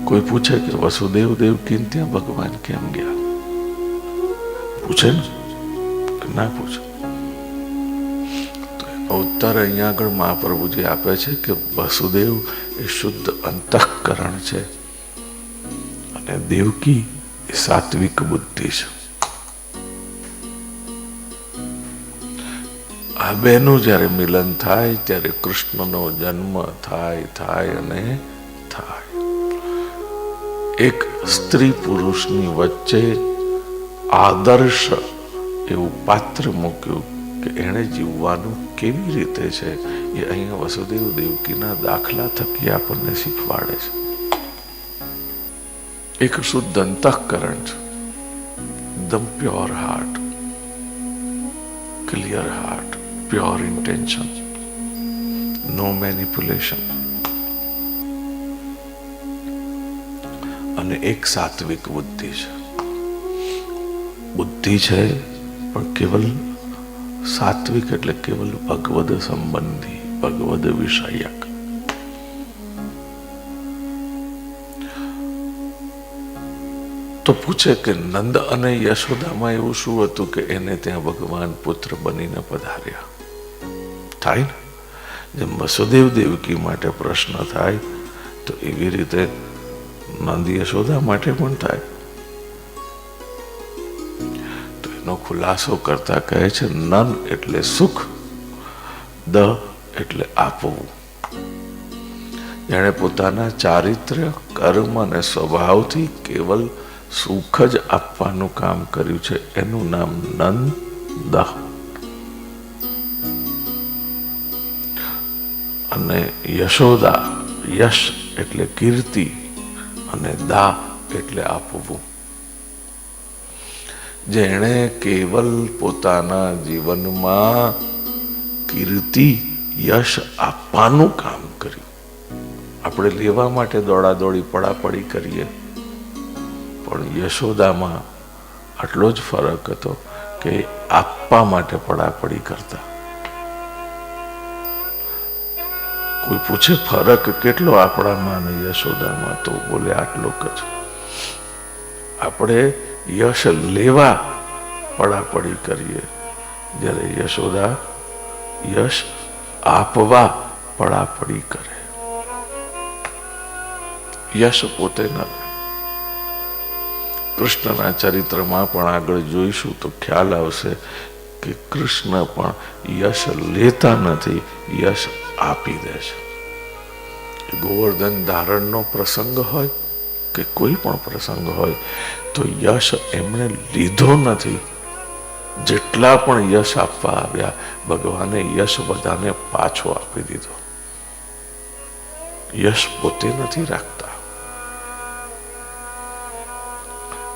કોઈ પૂછે કે વસુદેવ દેવકી ત્યાં ભગવાન કેમ ગયા? પૂછે ને કે ના પૂછે? તો એનો ઉત્તર અહીંયા આગળ મહાપ્રભુજી આપે છે કે વસુદેવ એ શુદ્ધ અંતઃકરણ છે અને દેવકી એ સાત્વિક બુદ્ધિ છે. આ બેનું જયારે મિલન થાય ત્યારે કૃષ્ણનો જન્મ થાય અને થાય. એક સ્ત્રી પુરુષની વચ્ચે આદર્શ એવું પાત્ર મૂક્યું કે એને જીવવાનું કેવી રીતે છે એ અહીંયા વસુદેવ દેવકીના દાખલા થકી આપણને શીખવાડે છે. એક શુદ્ધ અંતઃકરણ છે, એકદમ pure heart, clear heart, pure intention, no manipulation. અને એક સાત્વિક બુદ્ધિ છે. બુદ્ધિ છે પણ કેવલ સાત્વિક એટલે કેવલ ભગવદ સંબંધી, ભગવદ વિષયક. તો પૂછે કે નંદ અને યશોદામાં એવું શું હતું કે એને ત્યાં ભગવાન પુત્ર બનીને પધાર્યા? થાય ને, જેમ વસુદેવ દેવકી માટે પ્રશ્ન થાય તો એવી રીતે નંદ યશોદા માટે પણ થાય. તો એનો ખુલાસો કરતા કહે છે નન એટલે સુખ, દ એટલે આપવું. જેણે પોતાના ચારિત્ર્ય, કર્મ અને સ્વભાવથી કેવલ સુખ જ આપવાનું કામ કર્યું છે એનું નામ નંદ. અને યશોદા, યશ એટલે કીર્તિ અને દા એટલે આપવું. જેણે કેવલ પોતાના જીવનમાં કીર્તિ, યશ આપવાનું કામ કર્યું. આપણે લેવા માટે દોડાદોડી પડાપડી કરીએ, પણ યશોદામાં આટલો જ ફરક હતો કે આપવા માટે પડાપડી કરતા. કોઈ પૂછે ફરક કેટલો આપણામાં અને યશોદામાં, તો બોલે આટલો જ. આપણે યશ લેવા પડાપડી કરીએ, જ્યારે યશોદા યશ આપવા પડાપડી કરે. યશ પોતે ન લે. કૃષ્ણના ચરિત્રમાં પણ આગળ જોઈશું તો ખ્યાલ આવશે કે કૃષ્ણ પણ યશ લેતા નથી, યશ આપી દે છે. ગોવર્ધન ધારણનો પ્રસંગ હોય કે કોઈ પણ પ્રસંગ હોય તો યશ એમણે લીધો નથી. જેટલા પણ યશ આપવા આવ્યા, ભગવાને યશ બધાને પાછો આપી દીધો. યશ પોતે નથી રાખતા.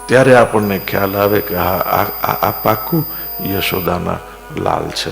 ત્યારે આપણને ખ્યાલ આવે કે આ પાકું યશોદાના લાલ છે.